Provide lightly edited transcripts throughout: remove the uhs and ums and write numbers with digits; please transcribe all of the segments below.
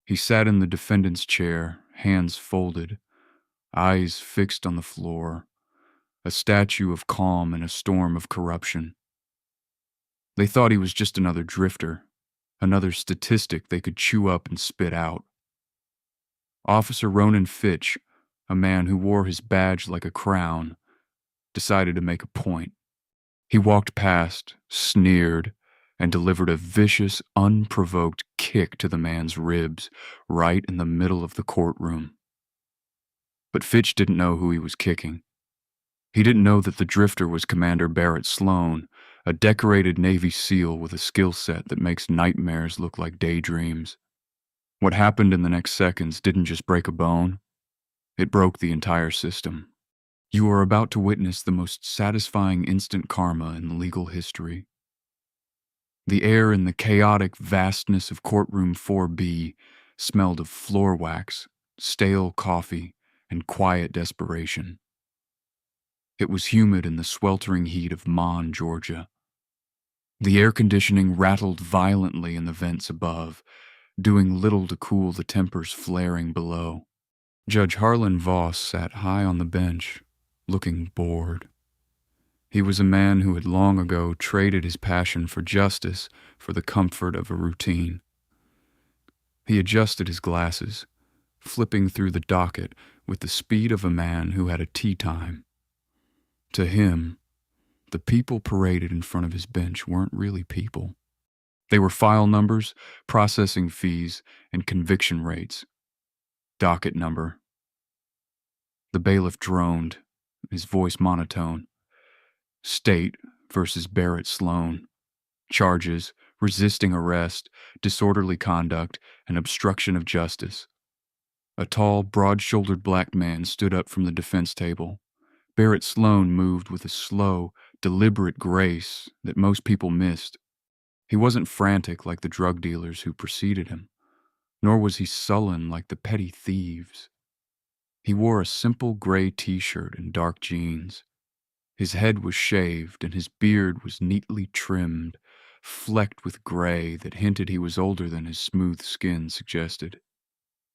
He sat in the defendant's chair, hands folded, eyes fixed on the floor, a statue of calm in a storm of corruption. They thought he was just another drifter, another statistic they could chew up and spit out. Officer Ronan Fitch, a man who wore his badge like a crown, decided to make a point. He walked past, sneered, and delivered a vicious, unprovoked kick to the man's ribs, right in the middle of the courtroom. But Fitch didn't know who he was kicking. He didn't know that the drifter was Commander Barrett Sloane, a decorated Navy SEAL with a skill set that makes nightmares look like daydreams. What happened in the next seconds didn't just break a bone, it broke the entire system. You are about to witness the most satisfying instant karma in legal history. The air in the chaotic vastness of Courtroom 4B smelled of floor wax, stale coffee, and quiet desperation. It was humid in the sweltering heat of Mon, Georgia. The air conditioning rattled violently in the vents above, doing little to cool the tempers flaring below. Judge Harlan Voss sat high on the bench, looking bored. He was a man who had long ago traded his passion for justice for the comfort of a routine. He adjusted his glasses, flipping through the docket with the speed of a man who had a tea time. To him, the people paraded in front of his bench weren't really people. They were file numbers, processing fees, and conviction rates. Docket number. The bailiff droned, his voice monotone. State versus Barrett Sloane. Charges: resisting arrest, disorderly conduct, and obstruction of justice. A tall, broad-shouldered black man stood up from the defense table. Barrett Sloane moved with a slow, deliberate grace that most people missed. He wasn't frantic like the drug dealers who preceded him, nor was he sullen like the petty thieves. He wore a simple gray t-shirt and dark jeans. His head was shaved and his beard was neatly trimmed, flecked with gray that hinted he was older than his smooth skin suggested.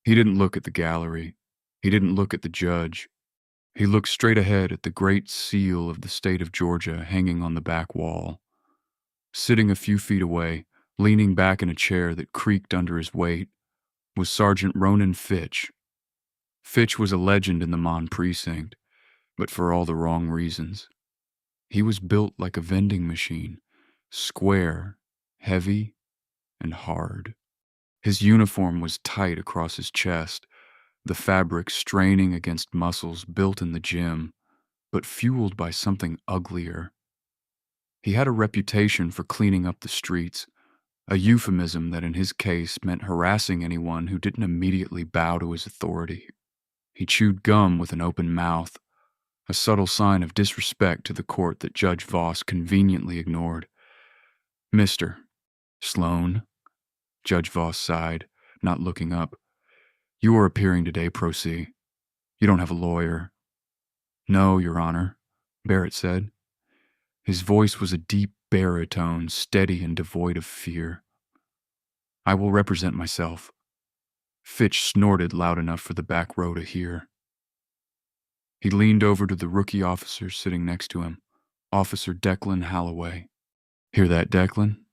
He didn't look at the gallery. He didn't look at the judge. He looked straight ahead at the great seal of the state of Georgia hanging on the back wall. Sitting a few feet away, leaning back in a chair that creaked under his weight, was Sergeant Ronan Fitch. Fitch was a legend in the Mon precinct, but for all the wrong reasons. He was built like a vending machine, square, heavy, and hard. His uniform was tight across his chest, the fabric straining against muscles built in the gym, but fueled by something uglier. He had a reputation for cleaning up the streets, a euphemism that in his case meant harassing anyone who didn't immediately bow to his authority. He chewed gum with an open mouth, a subtle sign of disrespect to the court that Judge Voss conveniently ignored. "Mr. Sloane," Judge Voss sighed, not looking up. "You are appearing today pro se. You don't have a lawyer." "No, Your Honor," Barrett said. His voice was a deep baritone, steady and devoid of fear. "I will represent myself." Fitch snorted loud enough for the back row to hear. He leaned over to the rookie officer sitting next to him, Officer Declan Halloway. "Hear that, Declan?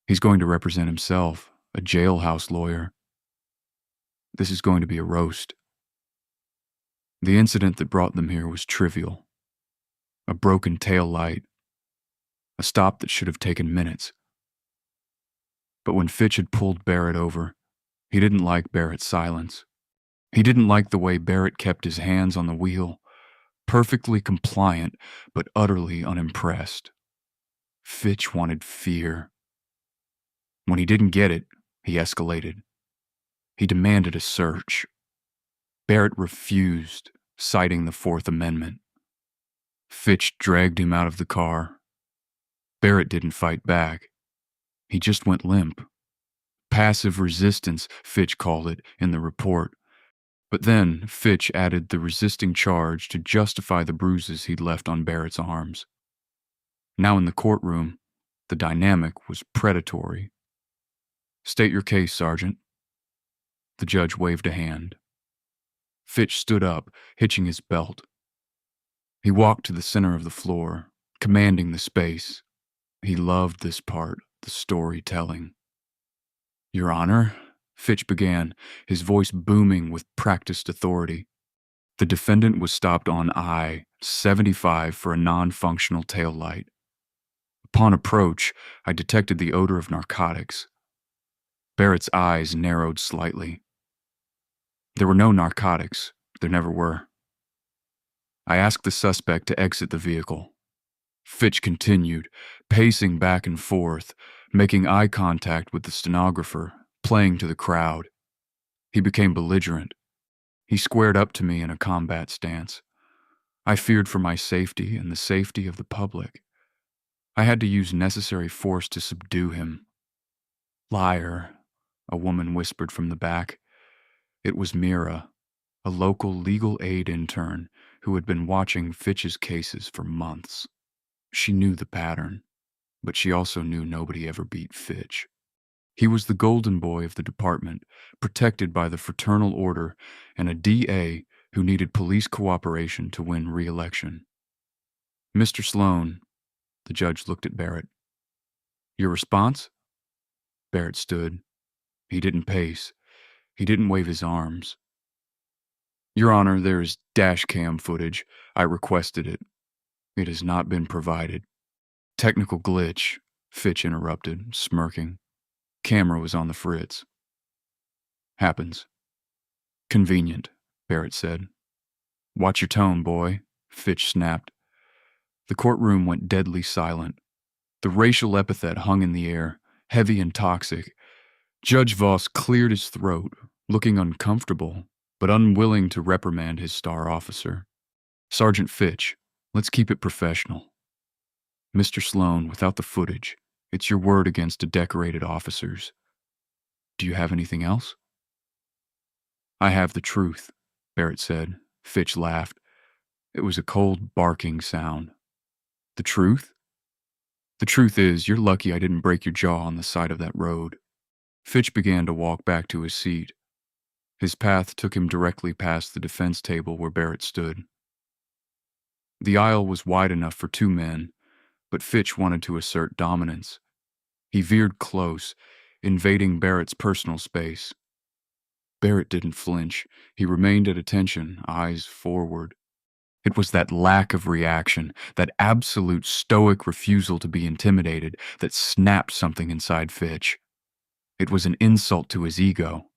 He's going to represent himself, a jailhouse lawyer. This is going to be a roast." The incident that brought them here was trivial. A broken tail light, a stop that should have taken minutes. But when Fitch had pulled Barrett over, he didn't like Barrett's silence. He didn't like the way Barrett kept his hands on the wheel, perfectly compliant but utterly unimpressed. Fitch wanted fear. When he didn't get it, he escalated. He demanded a search. Barrett refused, citing the Fourth Amendment. Fitch dragged him out of the car. Barrett didn't fight back. He just went limp. Passive resistance, Fitch called it in the report. But then Fitch added the resisting charge to justify the bruises he'd left on Barrett's arms. Now in the courtroom, the dynamic was predatory. "State your case, Sergeant." The judge waved a hand. Fitch stood up, hitching his belt. He walked to the center of the floor, commanding the space. He loved this part, the storytelling. "Your Honor," Fitch began, his voice booming with practiced authority. The defendant was stopped on I-75 for a non-functional taillight. Upon approach, I detected the odor of narcotics. Barrett's eyes narrowed slightly. There were no narcotics. There never were. I asked the suspect to exit the vehicle. Fitch continued, pacing back and forth, making eye contact with the stenographer, playing to the crowd. He became belligerent. He squared up to me in a combat stance. I feared for my safety and the safety of the public. I had to use necessary force to subdue him. "Liar," a woman whispered from the back. It was Mira, a local legal aid intern who had been watching Fitch's cases for months. She knew the pattern, but she also knew nobody ever beat Fitch. He was the golden boy of the department, protected by the fraternal order and a DA who needed police cooperation to win re-election. "Mr. Sloane," the judge looked at Barrett. "Your response?" Barrett stood. He didn't pace. He didn't wave his arms. "Your Honor, there is dash cam footage. I requested it. It has not been provided." "Technical glitch," Fitch interrupted, smirking. "Camera was on the fritz." "Happens." "Convenient," Barrett said. "Watch your tone, boy," Fitch snapped. The courtroom went deadly silent. The racial epithet hung in the air, heavy and toxic. Judge Voss cleared his throat, looking uncomfortable, but unwilling to reprimand his star officer. "Sergeant Fitch, let's keep it professional." "Mr. Sloane, without the footage, it's your word against a decorated officer's. Do you have anything else?" "I have the truth," Barrett said. Fitch laughed. It was a cold, barking sound. "The truth?" "The truth is, you're lucky I didn't break your jaw on the side of that road." Fitch began to walk back to his seat. His path took him directly past the defense table where Barrett stood. The aisle was wide enough for two men, but Fitch wanted to assert dominance. He veered close, invading Barrett's personal space. Barrett didn't flinch. He remained at attention, eyes forward. It was that lack of reaction, that absolute stoic refusal to be intimidated, that snapped something inside Fitch. It was an insult to his ego.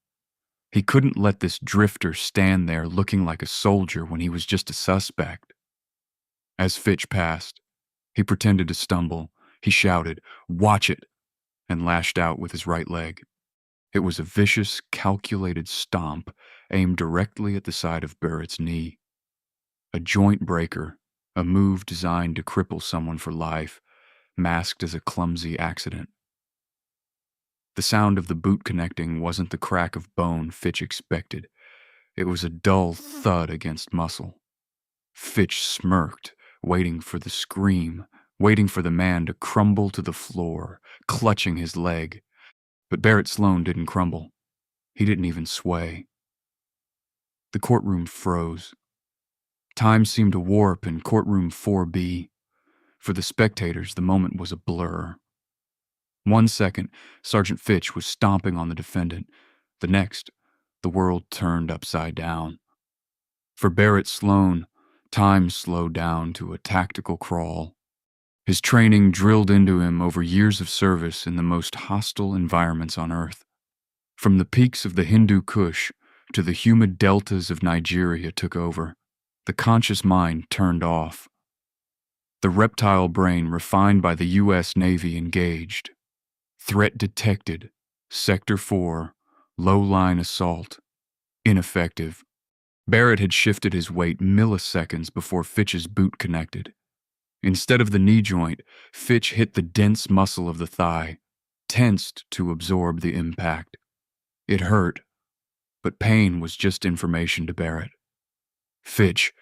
He couldn't let this drifter stand there looking like a soldier when he was just a suspect. As Fitch passed, he pretended to stumble. He shouted, "Watch it," and lashed out with his right leg. It was a vicious, calculated stomp aimed directly at the side of Barrett's knee. A joint breaker, a move designed to cripple someone for life, masked as a clumsy accident. The sound of the boot connecting wasn't the crack of bone Fitch expected. It was a dull thud against muscle. Fitch smirked, waiting for the scream, waiting for the man to crumble to the floor, clutching his leg. But Barrett Sloane didn't crumble. He didn't even sway. The courtroom froze. Time seemed to warp in courtroom 4B. For the spectators, the moment was a blur. 1 second, Sergeant Fitch was stomping on the defendant. The next, the world turned upside down. For Barrett Sloane, time slowed down to a tactical crawl. His training drilled into him over years of service in the most hostile environments on Earth. From the peaks of the Hindu Kush to the humid deltas of Nigeria took over. The conscious mind turned off. The reptile brain refined by the U.S. Navy engaged. Threat detected. Sector 4. Low-line assault. Ineffective. Barrett had shifted his weight milliseconds before Fitch's boot connected. Instead of the knee joint, Fitch hit the dense muscle of the thigh, tensed to absorb the impact. It hurt, but pain was just information to Barrett. Fitch,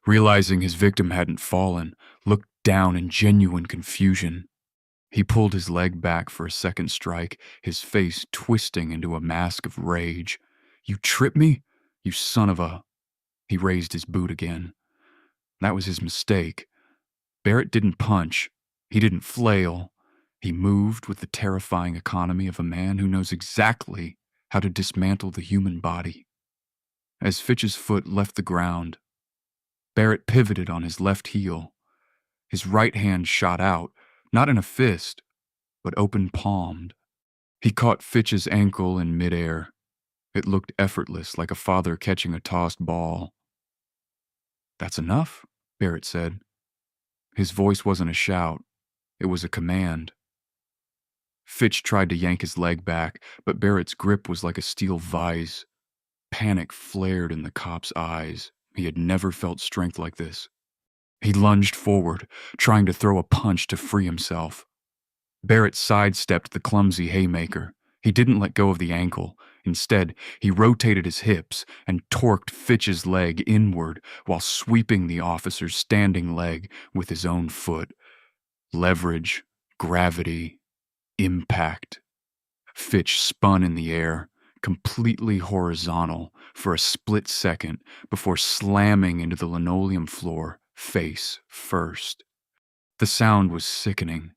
realizing his victim hadn't fallen, looked down in genuine confusion. He pulled his leg back for a second strike, his face twisting into a mask of rage. You trip me? You son of a... He raised his boot again. That was his mistake. Barrett didn't punch. He didn't flail. He moved with the terrifying economy of a man who knows exactly how to dismantle the human body. As Fitch's foot left the ground, Barrett pivoted on his left heel. His right hand shot out, not in a fist, but open-palmed. He caught Fitch's ankle in midair. It looked effortless, like a father catching a tossed ball. "That's enough," Barrett said. His voice wasn't a shout. It was a command. Fitch tried to yank his leg back, but Barrett's grip was like a steel vise. Panic flared in the cop's eyes. He had never felt strength like this. He lunged forward, trying to throw a punch to free himself. Barrett sidestepped the clumsy haymaker. He didn't let go of the ankle. Instead, he rotated his hips and torqued Fitch's leg inward while sweeping the officer's standing leg with his own foot. Leverage, gravity, impact. Fitch spun in the air, completely horizontal, for a split second before slamming into the linoleum floor, face first. The sound was sickening.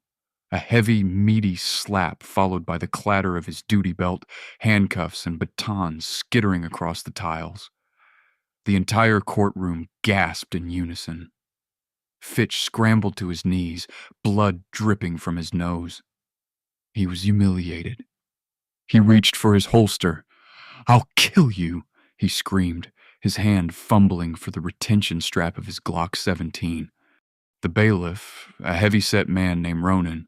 A heavy, meaty slap followed by the clatter of his duty belt, handcuffs, and batons skittering across the tiles. The entire courtroom gasped in unison. Fitch scrambled to his knees, blood dripping from his nose. He was humiliated. He reached for his holster. "I'll kill you," he screamed, his hand fumbling for the retention strap of his Glock 17. The bailiff, a heavy-set man named Ronan,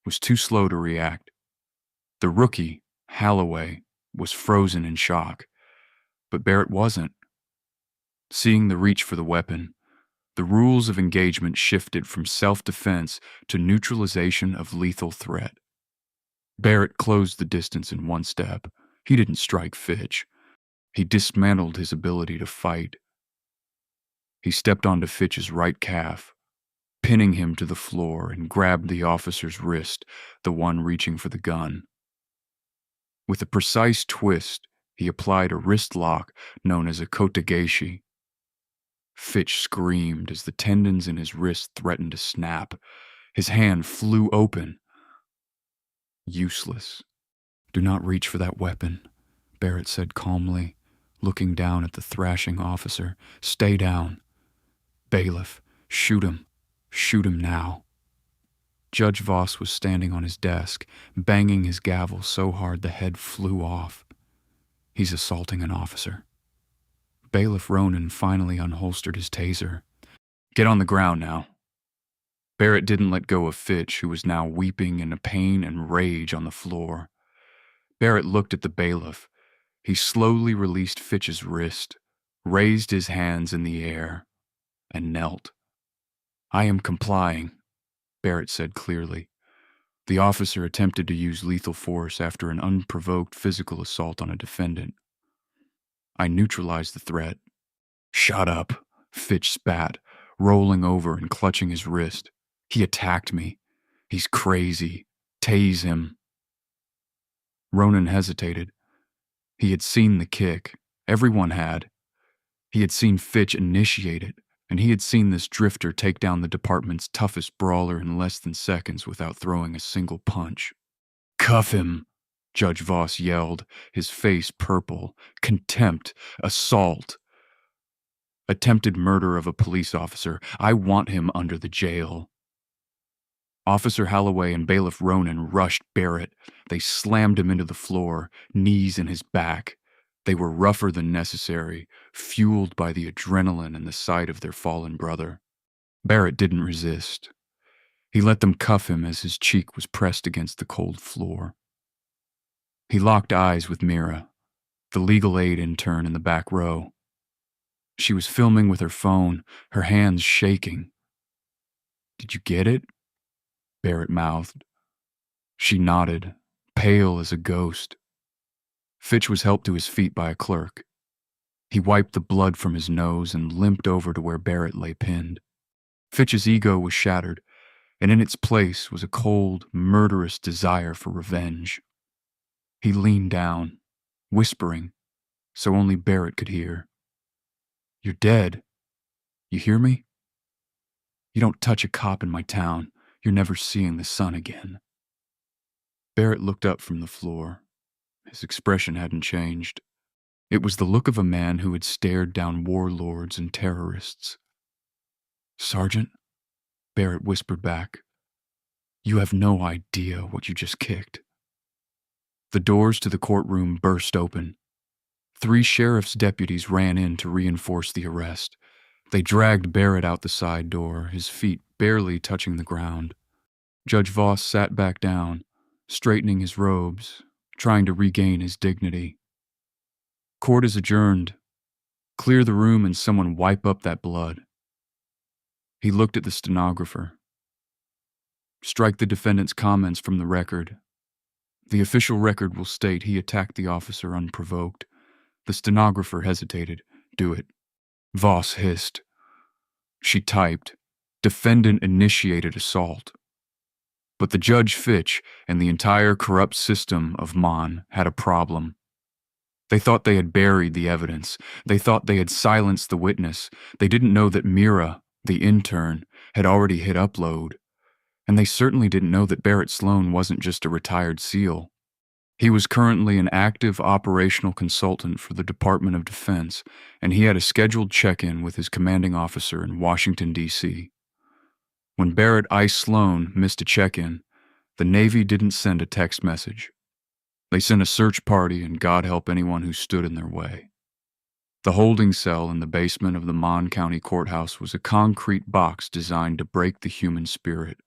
was too slow to react. The rookie, Holloway, was frozen in shock, but Barrett wasn't. Seeing the reach for the weapon, the rules of engagement shifted from self-defense to neutralization of lethal threat. Barrett closed the distance in one step. He didn't strike Fitch. He dismantled his ability to fight. He stepped onto Fitch's right calf, pinning him to the floor, and grabbed the officer's wrist, the one reaching for the gun. With a precise twist, he applied a wrist lock known as a kotegaeshi. Fitch screamed as the tendons in his wrist threatened to snap. His hand flew open. Useless. "Do not reach for that weapon," Barrett said calmly, looking down at the thrashing officer. "Stay down. Bailiff, shoot him. Shoot him now." Judge Voss was standing on his desk, banging his gavel so hard the head flew off. "He's assaulting an officer." Bailiff Ronan finally unholstered his taser. "Get on the ground now." Barrett didn't let go of Fitch, who was now weeping in pain and rage on the floor. Barrett looked at the bailiff. He slowly released Fitch's wrist, raised his hands in the air, and knelt. "I am complying," Barrett said clearly. The officer attempted to use lethal force after an unprovoked physical assault on a defendant. "I neutralized the threat." "Shut up," Fitch spat, rolling over and clutching his wrist. "He attacked me. He's crazy. Tase him." Ronan hesitated. He had seen the kick. Everyone had. He had seen Fitch initiate it, and he had seen this drifter take down the department's toughest brawler in less than seconds without throwing a single punch. "Cuff him," Judge Voss yelled, his face purple. "Contempt. Assault. Attempted murder of a police officer. I want him under the jail." Officer Holloway and Bailiff Ronan rushed Barrett. They slammed him into the floor, knees in his back. They were rougher than necessary, fueled by the adrenaline and the sight of their fallen brother. Barrett didn't resist. He let them cuff him as his cheek was pressed against the cold floor. He locked eyes with Mira, the legal aid intern in the back row. She was filming with her phone, her hands shaking. "Did you get it?" Barrett mouthed. She nodded, pale as a ghost. Fitch was helped to his feet by a clerk. He wiped the blood from his nose and limped over to where Barrett lay pinned. Fitch's ego was shattered, and in its place was a cold, murderous desire for revenge. He leaned down, whispering, so only Barrett could hear. "You're dead. You hear me? You don't touch a cop in my town, you're never seeing the sun again." Barrett looked up from the floor. His expression hadn't changed. It was the look of a man who had stared down warlords and terrorists. "Sergeant," Barrett whispered back, "you have no idea what you just kicked." The doors to the courtroom burst open. 3 sheriff's deputies ran in to reinforce the arrest. They dragged Barrett out the side door, his feet barely touching the ground. Judge Voss sat back down, straightening his robes, trying to regain his dignity. "Court is adjourned. Clear the room and someone wipe up that blood." He looked at the stenographer. "Strike the defendant's comments from the record. The official record will state he attacked the officer unprovoked." The stenographer hesitated. "Do it." Voss hissed. She typed, "Defendant initiated assault." But the Judge Fitch and the entire corrupt system of Mon had a problem. They thought they had buried the evidence. They thought they had silenced the witness. They didn't know that Mira, the intern, had already hit upload. And they certainly didn't know that Barrett Sloane wasn't just a retired SEAL. He was currently an active operational consultant for the Department of Defense, and he had a scheduled check-in with his commanding officer in Washington, D.C. When Barrett I. Sloane missed a check-in, the Navy didn't send a text message. They sent a search party, and God help anyone who stood in their way. The holding cell in the basement of the Mon County Courthouse was a concrete box designed to break the human spirit.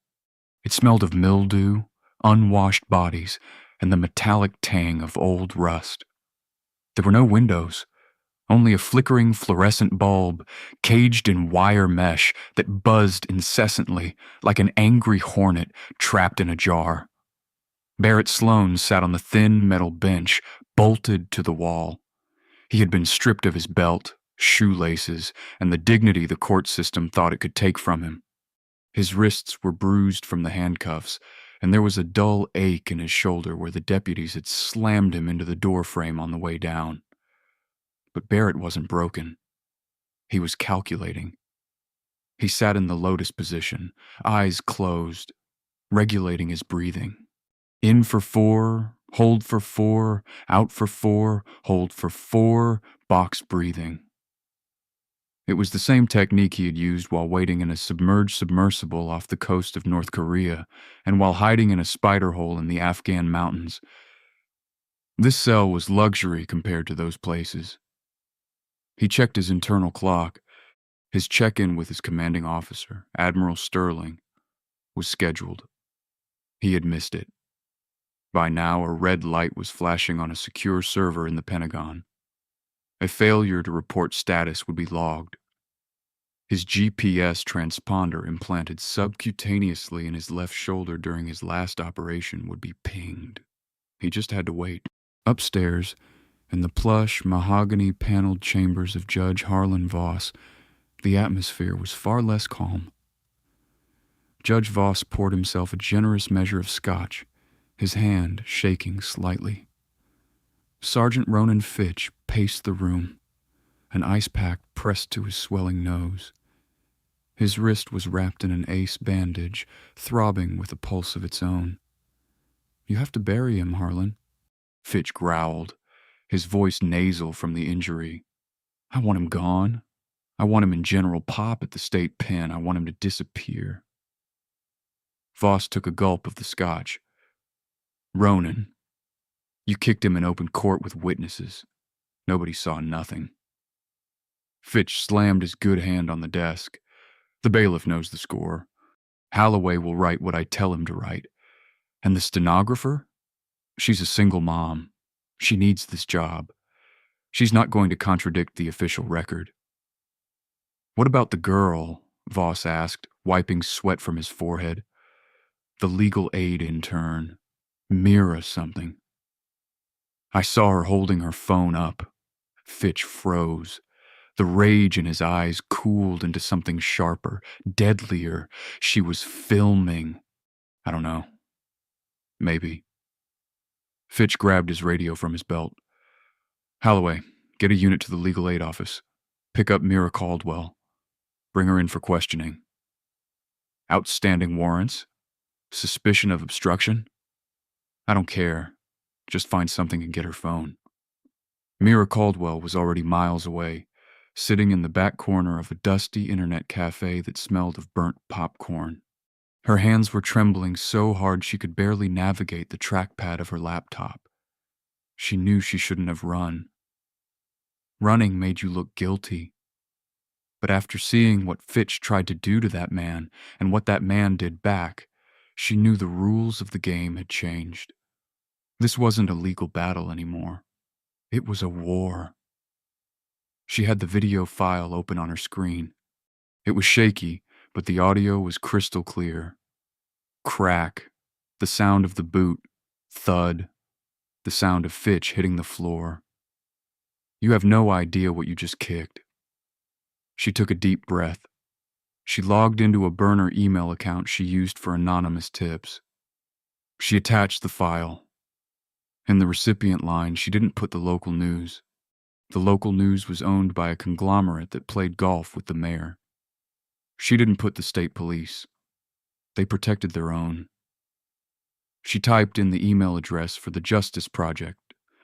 It smelled of mildew, unwashed bodies, and the metallic tang of old rust. There were no windows, only a flickering fluorescent bulb caged in wire mesh that buzzed incessantly like an angry hornet trapped in a jar. Barrett Sloane sat on the thin metal bench, bolted to the wall. He had been stripped of his belt, shoelaces, and the dignity the court system thought it could take from him. His wrists were bruised from the handcuffs, and there was a dull ache in his shoulder where the deputies had slammed him into the doorframe on the way down. But Barrett wasn't broken. He was calculating. He sat in the lotus position, eyes closed, regulating his breathing. In for 4, hold for 4, out for 4, hold for 4, box breathing. It was the same technique he had used while waiting in a submerged submersible off the coast of North Korea and while hiding in a spider hole in the Afghan mountains. This cell was luxury compared to those places. He checked his internal clock. His check-in with his commanding officer, Admiral Sterling, was scheduled. He had missed it. By now, a red light was flashing on a secure server in the Pentagon. A failure to report status would be logged. His GPS transponder implanted subcutaneously in his left shoulder during his last operation would be pinged. He just had to wait. Upstairs, in the plush, mahogany-paneled chambers of Judge Harlan Voss, the atmosphere was far less calm. Judge Voss poured himself a generous measure of scotch, his hand shaking slightly. Sergeant Ronan Fitch paced the room, an ice pack pressed to his swelling nose. His wrist was wrapped in an ace bandage, throbbing with a pulse of its own. "You have to bury him, Harlan," Fitch growled, his voice nasal from the injury. "I want him gone. I want him in General Pop at the state pen. I want him to disappear." Voss took a gulp of the scotch. "Ronan, you kicked him in open court with witnesses. Nobody saw nothing." Fitch slammed his good hand on the desk. "The bailiff knows the score. Holloway will write what I tell him to write. And the stenographer? She's a single mom. She needs this job. She's not going to contradict the official record." "What about the girl?" Voss asked, wiping sweat from his forehead. "The legal aid intern. Mira something." "I saw her holding her phone up." Fitch froze. The rage in his eyes cooled into something sharper, deadlier. She was filming. "I don't know. Maybe." Fitch grabbed his radio from his belt. "Holloway, Get a unit to the legal aid office. Pick up Mira Caldwell. Bring her in for questioning. Outstanding warrants? Suspicion of obstruction? I don't care. Just find something and get her phone. Mira Caldwell was already miles away, sitting in the back corner of a dusty internet cafe that smelled of burnt popcorn. Her hands were trembling so hard she could barely navigate the trackpad of her laptop. She knew she shouldn't have run. Running made you look guilty. But after seeing what Fitch tried to do to that man and what that man did back, she knew the rules of the game had changed. This wasn't a legal battle anymore. It was a war. She had the video file open on her screen. It was shaky, but the audio was crystal clear. Crack, the sound of the boot, thud, the sound of Fitch hitting the floor. You have no idea what you just kicked. She took a deep breath. She logged into a burner email account she used for anonymous tips. She attached the file. In the recipient line, she didn't put the local news. The local news was owned by a conglomerate that played golf with the mayor. She didn't put the state police. They protected their own. She typed in the email address for the Justice Project,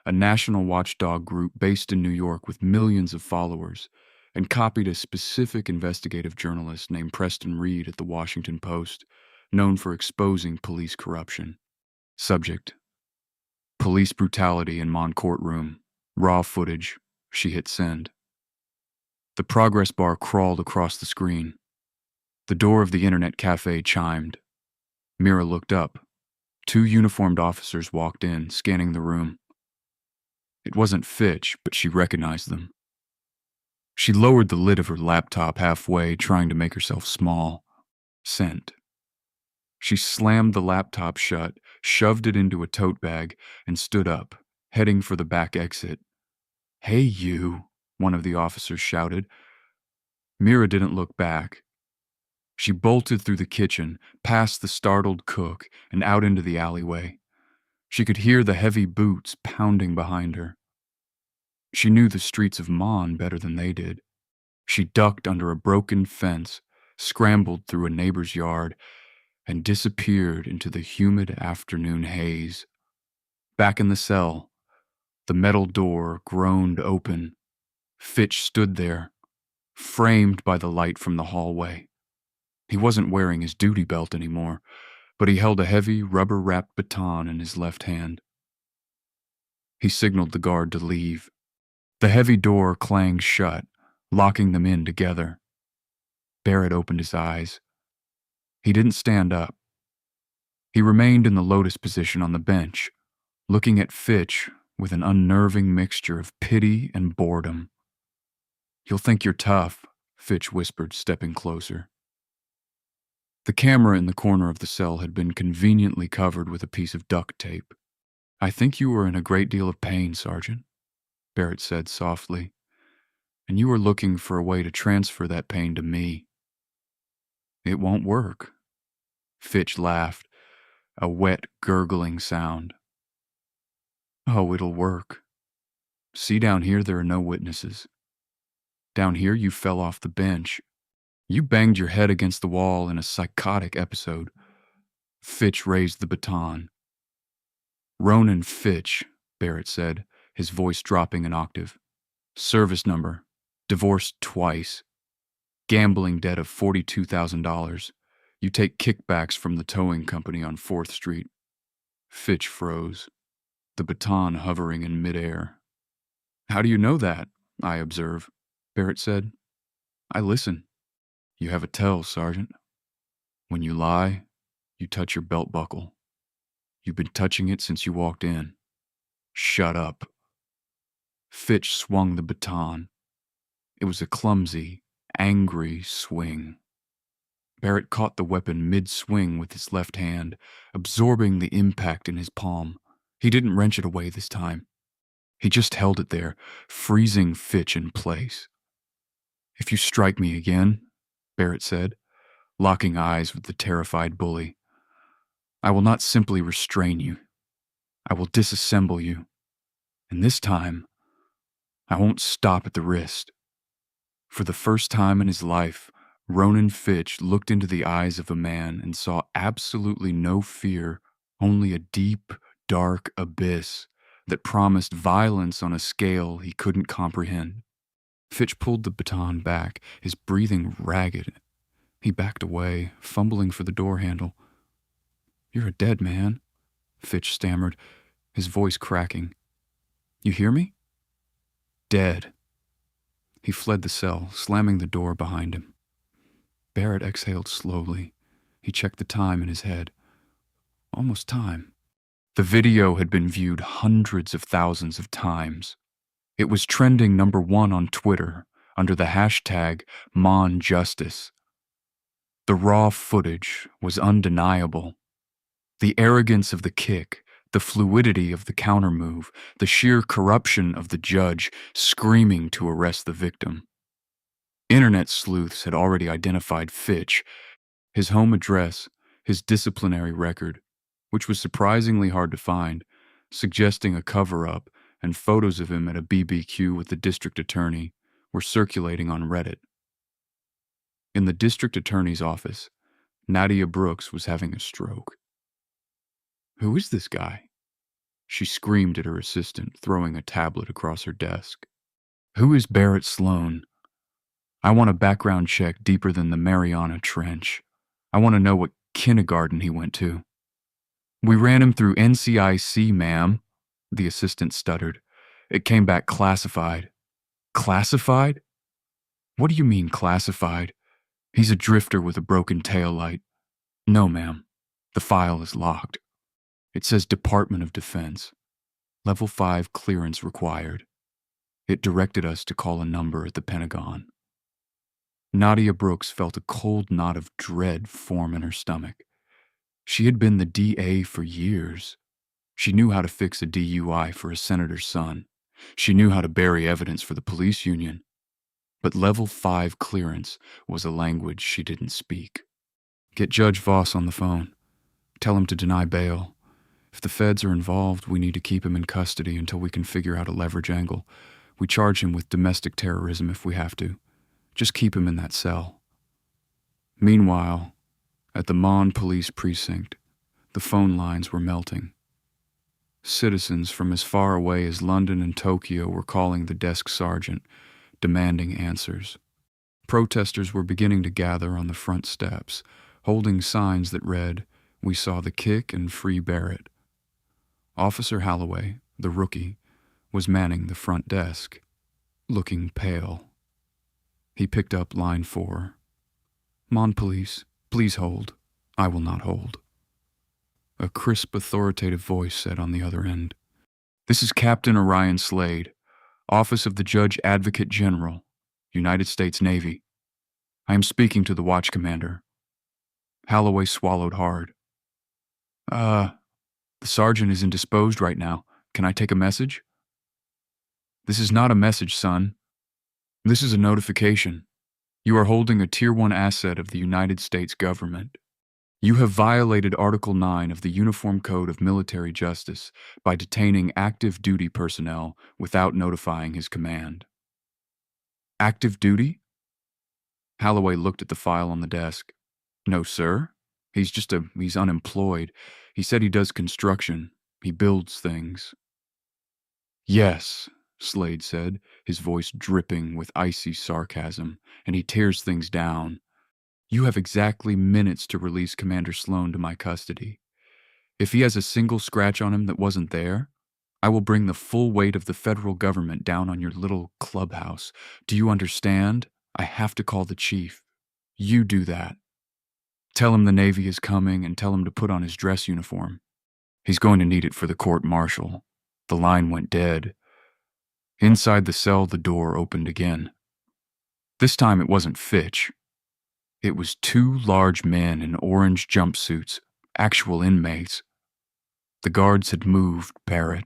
a national watchdog group based in New York with millions of followers, and copied a specific investigative journalist named Preston Reed at the Washington Post, known for exposing police corruption. Subject: police brutality in Mon Courtroom. Raw footage. She hit send. The progress bar crawled across the screen. The door of the internet cafe chimed. Mira looked up. 2 uniformed officers walked in, scanning the room. It wasn't Fitch, but she recognized them. She lowered the lid of her laptop halfway, trying to make herself small. Sent. She slammed the laptop shut, shoved it into a tote bag, and stood up, heading for the back exit. "Hey, you," one of the officers shouted. Mira didn't look back. She bolted through the kitchen, past the startled cook, and out into the alleyway. She could hear the heavy boots pounding behind her. She knew the streets of Mon better than they did. She ducked under a broken fence, scrambled through a neighbor's yard, and disappeared into the humid afternoon haze. Back in the cell, the metal door groaned open. Fitch stood there, framed by the light from the hallway. He wasn't wearing his duty belt anymore, but he held a heavy, rubber-wrapped baton in his left hand. He signaled the guard to leave. The heavy door clanged shut, locking them in together. Barrett opened his eyes. He didn't stand up. He remained in the lotus position on the bench, looking at Fitch with an unnerving mixture of pity and boredom. "You'll think you're tough," Fitch whispered, stepping closer. The camera in the corner of the cell had been conveniently covered with a piece of duct tape. "I think you were in a great deal of pain, Sergeant," Barrett said softly, "and you were looking for a way to transfer that pain to me." "It won't work." Fitch laughed, a wet, gurgling sound. "Oh, it'll work. See, down here there are no witnesses. Down here you fell off the bench. You banged your head against the wall in a psychotic episode." Fitch raised the baton. "Ronan Fitch," Barrett said, his voice dropping an octave. "Service number. Divorced twice. Gambling debt of $42,000. You take kickbacks from the towing company on 4th Street. Fitch froze, the baton hovering in midair. "How do you know that?" "I observe," Barrett said. "I listen." "You have a tell, Sergeant. When you lie, you touch your belt buckle. You've been touching it since you walked in. Shut up." Fitch swung the baton. It was a clumsy, angry swing. Barrett caught the weapon mid-swing with his left hand, absorbing the impact in his palm. He didn't wrench it away this time. He just held it there, freezing Fitch in place. "If you strike me again," Barrett said, locking eyes with the terrified bully, "I will not simply restrain you. I will disassemble you. And this time, I won't stop at the wrist." For the first time in his life, Ronan Fitch looked into the eyes of a man and saw absolutely no fear, only a deep, dark abyss that promised violence on a scale he couldn't comprehend. Fitch pulled the baton back, his breathing ragged. He backed away, fumbling for the door handle. "You're a dead man," Fitch stammered, his voice cracking. "You hear me?" "Dead." He fled the cell, slamming the door behind him. Barrett exhaled slowly. He checked the time in his head. Almost time. The video had been viewed hundreds of thousands of times. It was trending #1 on Twitter under the hashtag #MonJustice. The raw footage was undeniable. The arrogance of the kick, the fluidity of the countermove, the sheer corruption of the judge screaming to arrest the victim. Internet sleuths had already identified Fitch, his home address, his disciplinary record, which was surprisingly hard to find, suggesting a cover-up, and photos of him at a BBQ with the district attorney were circulating on Reddit. In the district attorney's office, Nadia Brooks was having a stroke. "Who is this guy?" She screamed at her assistant, throwing a tablet across her desk. "Who is Barrett Sloane? I want a background check deeper than the Mariana Trench. I want to know what kindergarten he went to." "We ran him through NCIS, ma'am," the assistant stuttered. "It came back classified." "Classified? What do you mean classified? He's a drifter with a broken taillight." "No, ma'am. The file is locked. It says Department of Defense. Level 5 clearance required." It directed us to call a number at the Pentagon. Nadia Brooks felt a cold knot of dread form in her stomach. She had been the DA for years. She knew how to fix a DUI for a senator's son. She knew how to bury evidence for the police union. But level 5 clearance was a language she didn't speak. "Get Judge Voss on the phone. Tell him to deny bail. If the feds are involved, we need to keep him in custody until we can figure out a leverage angle. We charge him with domestic terrorism if we have to. Just keep him in that cell." Meanwhile, at the Mon police precinct, the phone lines were melting. Citizens from as far away as London and Tokyo were calling the desk sergeant, demanding answers. Protesters were beginning to gather on the front steps, holding signs that read, "We saw the kick and free Barrett." Officer Holloway, the rookie, was manning the front desk, looking pale. He picked up line 4. "Mon Police, please hold. I will not hold." A crisp, authoritative voice said on the other end, "This is Captain Orion Slade, Office of the Judge Advocate General, United States Navy. I am speaking to the watch commander." Holloway swallowed hard. The sergeant is indisposed right now. Can I take a message?" "This is not a message, son. This is a notification. You are holding a Tier 1 asset of the United States government. You have violated Article 9 of the Uniform Code of Military Justice by detaining active duty personnel without notifying his command." "Active duty?" Holloway looked at the file on the desk. "No, sir. He's unemployed. He said he does construction. He builds things." "Yes," Slade said, his voice dripping with icy sarcasm, "and he tears things down. You have exactly minutes to release Commander Sloane to my custody. If he has a single scratch on him that wasn't there, I will bring the full weight of the federal government down on your little clubhouse. Do you understand? I have to call the chief. You do that. Tell him the Navy is coming and tell him to put on his dress uniform. He's going to need it for the court-martial." The line went dead. Inside the cell, the door opened again. This time it wasn't Fitch. It was 2 large men in orange jumpsuits, actual inmates. The guards had moved Barrett.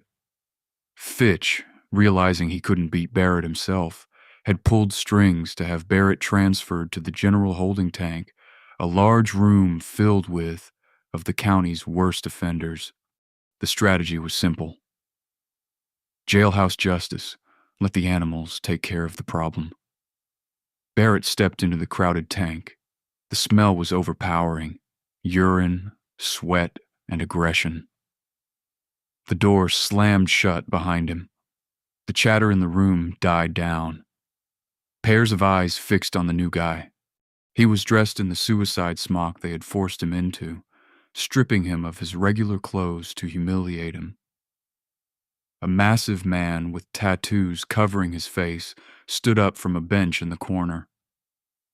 Fitch, realizing he couldn't beat Barrett himself, had pulled strings to have Barrett transferred to the general holding tank, a large room filled with of the county's worst offenders. The strategy was simple. Jailhouse justice, Let the animals take care of the problem. Barrett stepped into the crowded tank. The smell was overpowering. Urine, sweat, and aggression. The door slammed shut behind him. The chatter in the room died down. Pairs of eyes fixed on the new guy. He was dressed in the suicide smock they had forced him into, stripping him of his regular clothes to humiliate him. A massive man with tattoos covering his face stood up from a bench in the corner.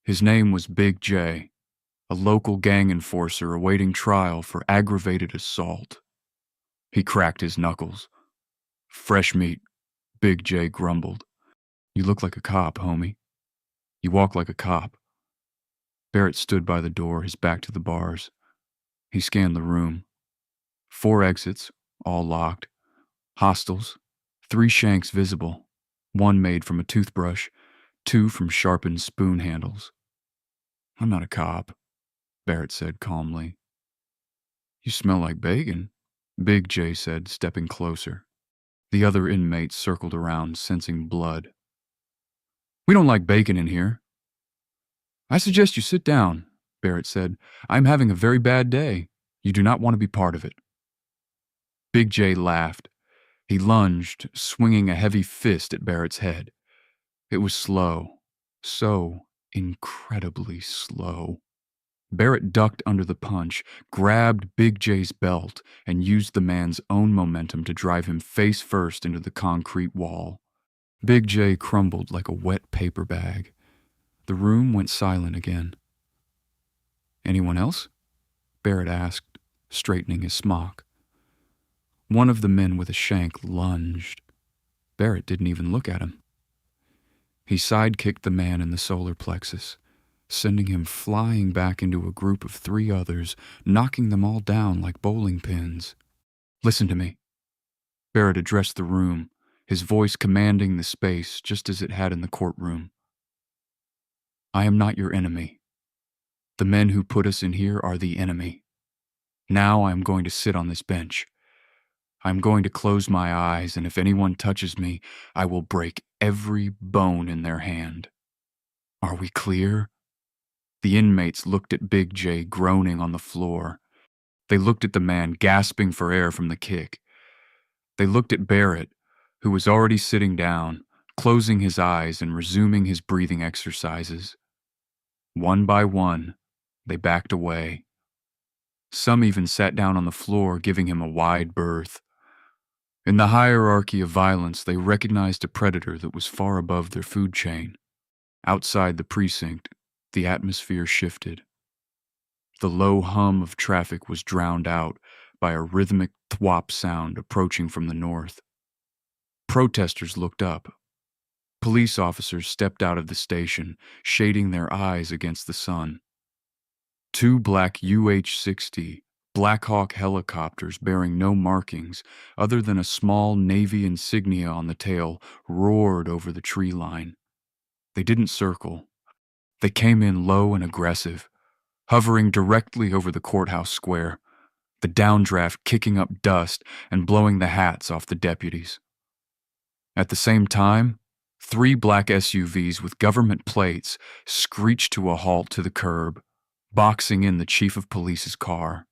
His name was Big J, a local gang enforcer awaiting trial for aggravated assault. He cracked his knuckles. "Fresh meat," Big J grumbled. "You look like a cop, homie. You walk like a cop." Barrett stood by the door, his back to the bars. He scanned the room. 4 exits, all locked. Hostiles. 3 shanks visible. 1 made from a toothbrush, 2 from sharpened spoon handles. "I'm not a cop," Barrett said calmly. "You smell like bacon," Big J said, stepping closer. The other inmates circled around, sensing blood. "We don't like bacon in here." "I suggest you sit down," Barrett said. "I'm having a very bad day. You do not want to be part of it." Big J laughed. He lunged, swinging a heavy fist at Barrett's head. It was slow, so incredibly slow. Barrett ducked under the punch, grabbed Big J's belt, and used the man's own momentum to drive him face first into the concrete wall. Big J crumbled like a wet paper bag. The room went silent again. "Anyone else?" Barrett asked, straightening his smock. One of the men with a shank lunged. Barrett didn't even look at him. He sidekicked the man in the solar plexus, sending him flying back into a group of 3 others, knocking them all down like bowling pins. "Listen to me." Barrett addressed the room, his voice commanding the space just as it had in the courtroom. "I am not your enemy. The men who put us in here are the enemy. Now I am going to sit on this bench. I am going to close my eyes, and if anyone touches me, I will break every bone in their hand. Are we clear?" The inmates looked at Big J groaning on the floor. They looked at the man gasping for air from the kick. They looked at Barrett, who was already sitting down, closing his eyes and resuming his breathing exercises. One by one, they backed away. Some even sat down on the floor, giving him a wide berth. In the hierarchy of violence, they recognized a predator that was far above their food chain. Outside the precinct, the atmosphere shifted. The low hum of traffic was drowned out by a rhythmic thwop sound approaching from the north. Protesters looked up. Police officers stepped out of the station, shading their eyes against the sun. 2 black UH-60 Black Hawk helicopters bearing no markings other than a small Navy insignia on the tail roared over the tree line. They didn't circle. They came in low and aggressive, hovering directly over the courthouse square, the downdraft kicking up dust and blowing the hats off the deputies. At the same time, 3 black SUVs with government plates screeched to a halt to the curb, boxing in the chief of police's car.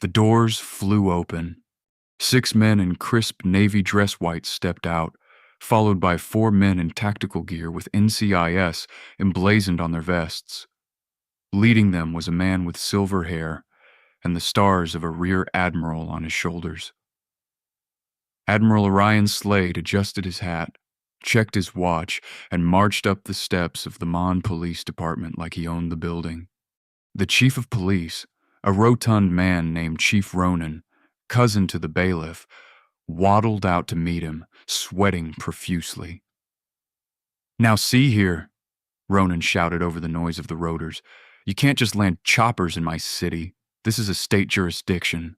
The doors flew open. 6 men in crisp navy dress whites stepped out, followed by 4 men in tactical gear with NCIS emblazoned on their vests. Leading them was a man with silver hair and the stars of a rear admiral on his shoulders. Admiral Orion Slade adjusted his hat, checked his watch, and marched up the steps of the Mon Police Department like he owned the building. The chief of police, a rotund man named Chief Ronan, cousin to the bailiff, waddled out to meet him, sweating profusely. "Now see here," Ronan shouted over the noise of the rotors. "You can't just land choppers in my city. This is a state jurisdiction."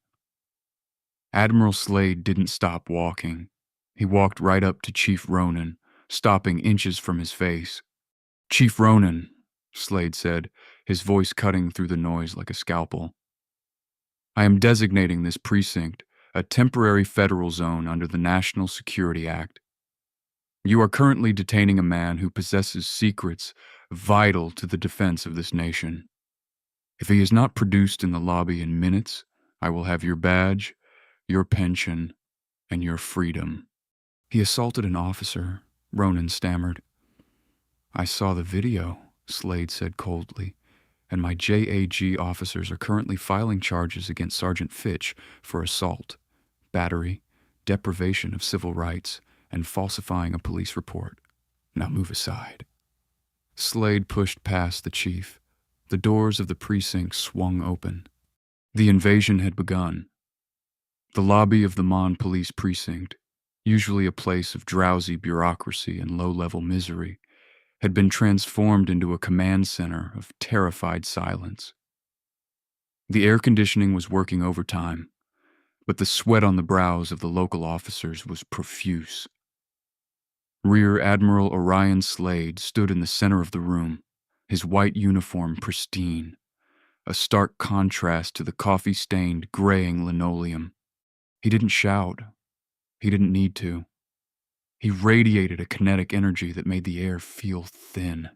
Admiral Slade didn't stop walking. He walked right up to Chief Ronan, stopping inches from his face. "Chief Ronan," Slade said, his voice cutting through the noise like a scalpel. "I am designating this precinct a temporary federal zone under the National Security Act. You are currently detaining a man who possesses secrets vital to the defense of this nation. If he is not produced in the lobby in minutes, I will have your badge, your pension, and your freedom." "He assaulted an officer," Ronan stammered. "I saw the video," Slade said coldly, "and my JAG officers are currently filing charges against Sergeant Fitch for assault, battery, deprivation of civil rights, and falsifying a police report. Now move aside." Slade pushed past the chief. The doors of the precinct swung open. The invasion had begun. The lobby of the Mon Police Precinct, usually a place of drowsy bureaucracy and low-level misery, had been transformed into a command center of terrified silence. The air conditioning was working overtime, but the sweat on the brows of the local officers was profuse. Rear Admiral Orion Slade stood in the center of the room, his white uniform pristine, a stark contrast to the coffee-stained, graying linoleum. He didn't shout. He didn't need to. He radiated a kinetic energy that made the air feel thin.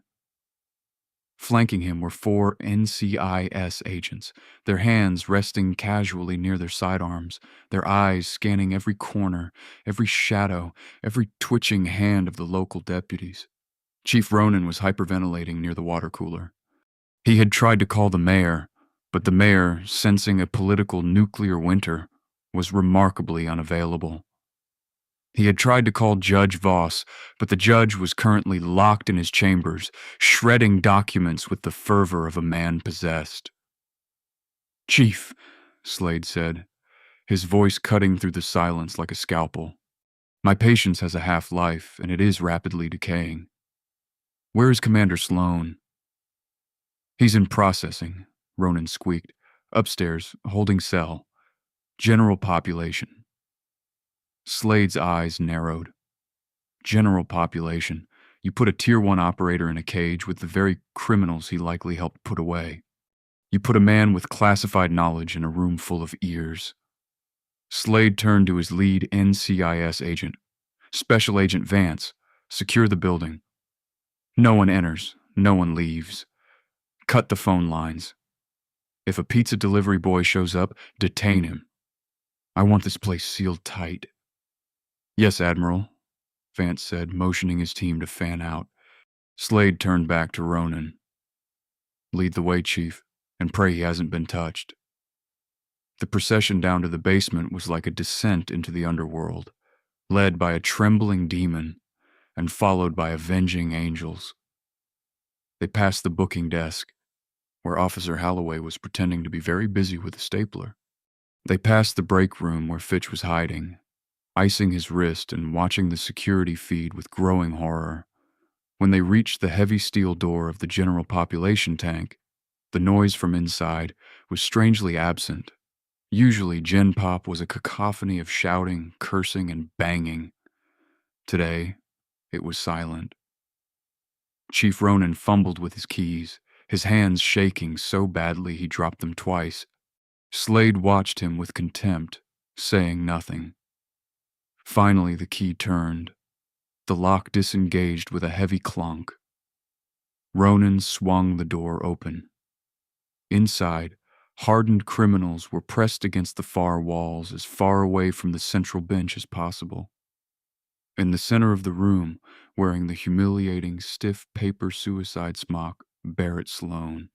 Flanking him were 4 NCIS agents, their hands resting casually near their sidearms, their eyes scanning every corner, every shadow, every twitching hand of the local deputies. Chief Ronan was hyperventilating near the water cooler. He had tried to call the mayor, but the mayor, sensing a political nuclear winter, was remarkably unavailable. He had tried to call Judge Voss, but the judge was currently locked in his chambers, shredding documents with the fervor of a man possessed. "Chief," Slade said, his voice cutting through the silence like a scalpel, "my patience has a half-life, and it is rapidly decaying. Where is Commander Sloane?" "He's in processing," Ronan squeaked. "Upstairs, holding cell. General population." Slade's eyes narrowed. General population. You put a Tier 1 operator in a cage with the very criminals he likely helped put away. You put a man with classified knowledge in a room full of ears. Slade turned to his lead NCIS agent. "Special Agent Vance, secure the building. No one enters, no one leaves. Cut the phone lines. If a pizza delivery boy shows up, detain him. I want this place sealed tight." "Yes, Admiral," Vance said, motioning his team to fan out. Slade turned back to Ronan. "Lead the way, Chief, and pray he hasn't been touched." The procession down to the basement was like a descent into the underworld, led by a trembling demon and followed by avenging angels. They passed the booking desk, where Officer Holloway was pretending to be very busy with a stapler. They passed the break room where Fitch was hiding, icing his wrist and watching the security feed with growing horror. When they reached the heavy steel door of the general population tank, the noise from inside was strangely absent. Usually, Gen Pop was a cacophony of shouting, cursing, and banging. Today, it was silent. Chief Ronan fumbled with his keys, his hands shaking so badly he dropped them twice. Slade watched him with contempt, saying nothing. Finally, the key turned. The lock disengaged with a heavy clunk. Ronan swung the door open. Inside, hardened criminals were pressed against the far walls as far away from the central bench as possible. In the center of the room, wearing the humiliating, stiff paper suicide smock, Barrett Sloane.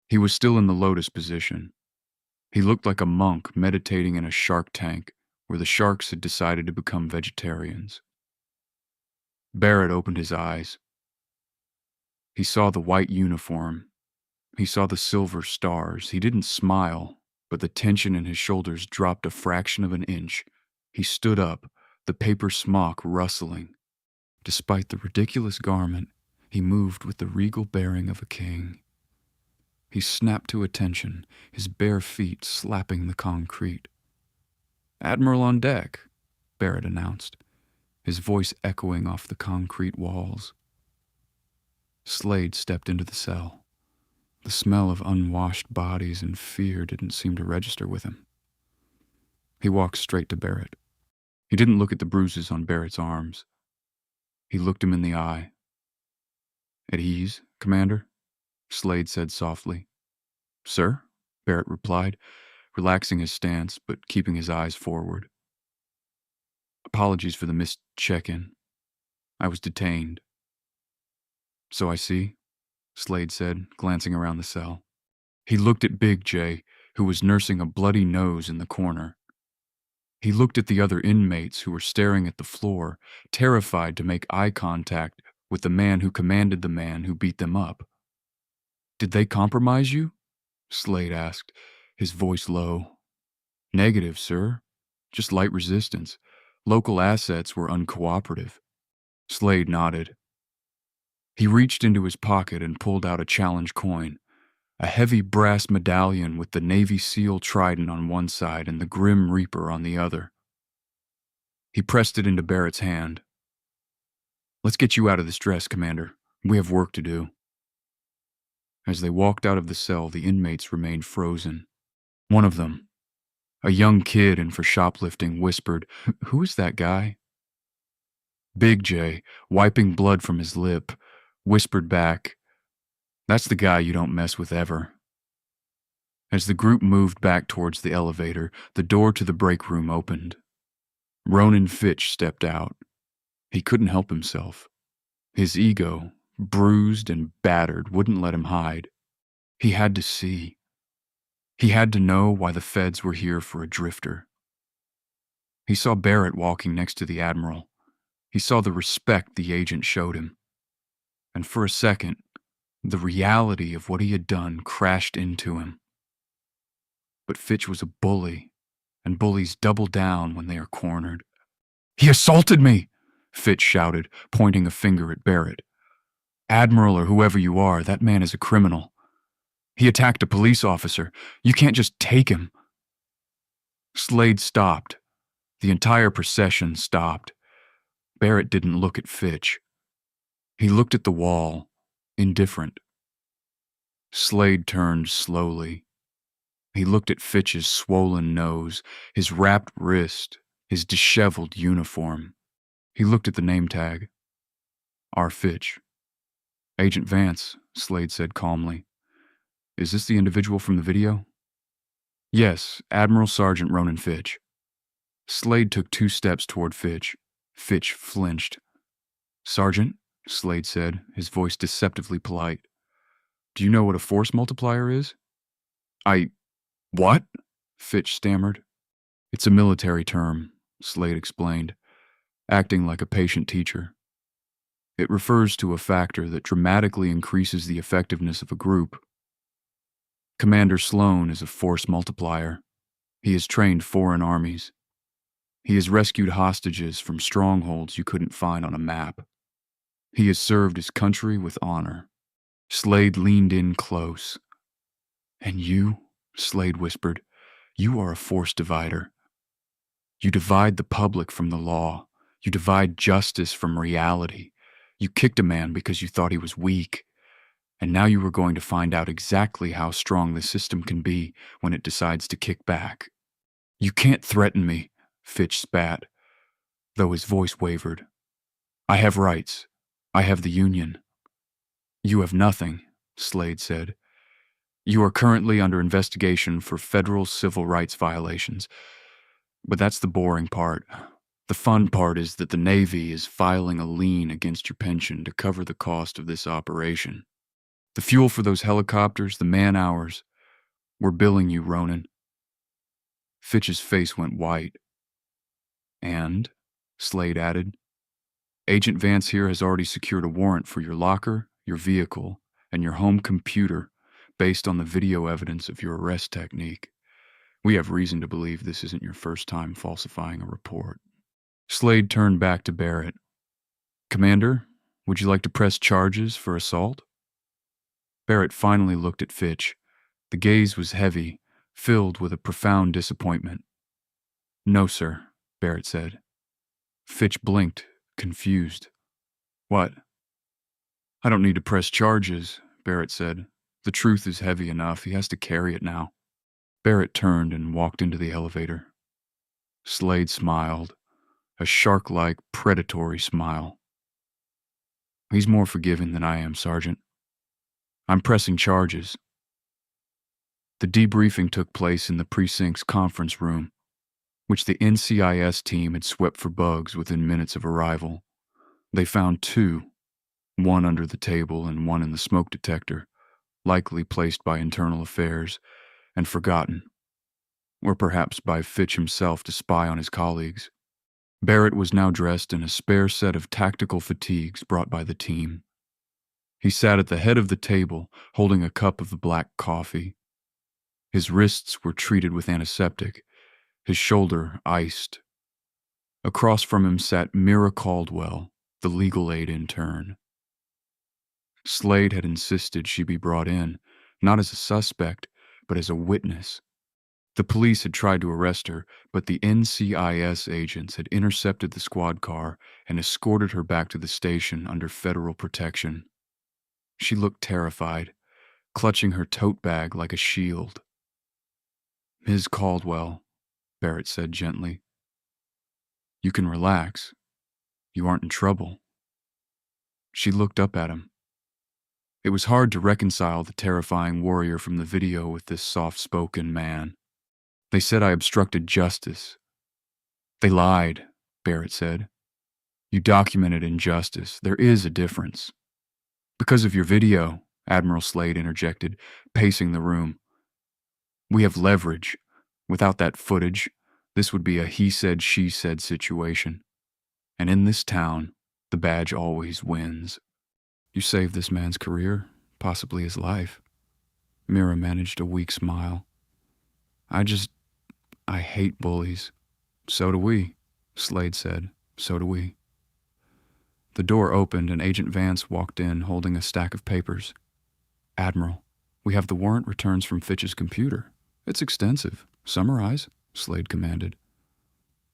He was still in the lotus position. He looked like a monk meditating in a shark tank where the sharks had decided to become vegetarians. Barrett opened his eyes. He saw the white uniform. He saw the silver stars. He didn't smile, but the tension in his shoulders dropped a fraction of an inch. He stood up, the paper smock rustling. Despite the ridiculous garment, he moved with the regal bearing of a king. He snapped to attention, his bare feet slapping the concrete. "Admiral on deck," Barrett announced, his voice echoing off the concrete walls. Slade stepped into the cell. The smell of unwashed bodies and fear didn't seem to register with him. He walked straight to Barrett. He didn't look at the bruises on Barrett's arms. He looked him in the eye. "At ease, Commander?" Slade said softly. "Sir?" Barrett replied, relaxing his stance but keeping his eyes forward. "Apologies for the missed check-in. I was detained." "So I see," Slade said, glancing around the cell. He looked at Big J, who was nursing a bloody nose in the corner. He looked at the other inmates who were staring at the floor, terrified to make eye contact with the man who commanded the man who beat them up. "Did they compromise you?" Slade asked, his voice low. "Negative, sir. Just light resistance. Local assets were uncooperative." Slade nodded. He reached into his pocket and pulled out a challenge coin, a heavy brass medallion with the Navy SEAL trident on one side and the Grim Reaper on the other. He pressed it into Barrett's hand. "Let's get you out of this dress, Commander. We have work to do." As they walked out of the cell, the inmates remained frozen. One of them, a young kid in for shoplifting, whispered, "Who is that guy?" Big J, wiping blood from his lip, whispered back, "That's the guy you don't mess with ever." As the group moved back towards the elevator, the door to the break room opened. Ronan Fitch stepped out. He couldn't help himself. His ego, bruised and battered, wouldn't let him hide. He had to see. He had to know why the feds were here for a drifter. He saw Barrett walking next to the Admiral. He saw the respect the agent showed him. And for a second, the reality of what he had done crashed into him. But Fitch was a bully, and bullies double down when they are cornered. "He assaulted me!" Fitch shouted, pointing a finger at Barrett. "Admiral or whoever you are, that man is a criminal. He attacked a police officer. You can't just take him." Slade stopped. The entire procession stopped. Barrett didn't look at Fitch. He looked at the wall, indifferent. Slade turned slowly. He looked at Fitch's swollen nose, his wrapped wrist, his disheveled uniform. He looked at the name tag. R. Fitch. "Agent Vance," Slade said calmly. "Is this the individual from the video?" "Yes, Admiral Sergeant Ronan Fitch." Slade took 2 steps toward Fitch. Fitch flinched. "Sergeant," Slade said, his voice deceptively polite, "do you know what a force multiplier is?" What?" Fitch stammered. "It's a military term," Slade explained, acting like a patient teacher. "It refers to a factor that dramatically increases the effectiveness of a group. Commander Sloane is a force multiplier. He has trained foreign armies. He has rescued hostages from strongholds you couldn't find on a map. He has served his country with honor." Slade leaned in close. "And you," Slade whispered, "you are a force divider. You divide the public from the law. You divide justice from reality. You kicked a man because you thought he was weak. And now you are going to find out exactly how strong the system can be when it decides to kick back." "You can't threaten me," Fitch spat, though his voice wavered. "I have rights. I have the Union." "You have nothing," Slade said. "You are currently under investigation for federal civil rights violations. But that's the boring part. The fun part is that the Navy is filing a lien against your pension to cover the cost of this operation. The fuel for those helicopters, the man-hours. We're billing you, Ronan." Fitch's face went white. "And," Slade added, "Agent Vance here has already secured a warrant for your locker, your vehicle, and your home computer based on the video evidence of your arrest technique. We have reason to believe this isn't your first time falsifying a report." Slade turned back to Barrett. "Commander, would you like to press charges for assault?" Barrett finally looked at Fitch. The gaze was heavy, filled with a profound disappointment. "No, sir," Barrett said. Fitch blinked, confused. "What?" "I don't need to press charges," Barrett said. "The truth is heavy enough. He has to carry it now." Barrett turned and walked into the elevator. Slade smiled, a shark-like, predatory smile. He's more forgiving than I am, Sergeant. I'm pressing charges. The debriefing took place in the precinct's conference room, which the NCIS team had swept for bugs within minutes of arrival. They found two, one under the table and one in the smoke detector, likely placed by Internal Affairs and forgotten, or perhaps by Fitch himself to spy on his colleagues. Barrett was now dressed in a spare set of tactical fatigues brought by the team. He sat at the head of the table, holding a cup of the black coffee. His wrists were treated with antiseptic, his shoulder iced. Across from him sat Mira Caldwell, the legal aid intern. Slade had insisted she be brought in, not as a suspect, but as a witness. The police had tried to arrest her, but the NCIS agents had intercepted the squad car and escorted her back to the station under federal protection. She looked terrified, clutching her tote bag like a shield. "Ms. Caldwell," Barrett said gently, "you can relax. You aren't in trouble." She looked up at him. It was hard to reconcile the terrifying warrior from the video with this soft-spoken man. "They said I obstructed justice." "They lied," Barrett said. "You documented injustice. There is a difference." "Because of your video," Admiral Slade interjected, pacing the room. "We have leverage. Without that footage, this would be a he said, she said situation. And in this town, the badge always wins." "You saved this man's career, possibly his life." Mira managed a weak smile. I hate bullies." "So do we," Slade said. "So do we." The door opened and Agent Vance walked in holding a stack of papers. "Admiral, we have the warrant returns from Fitch's computer. It's extensive. Summarize," Slade commanded.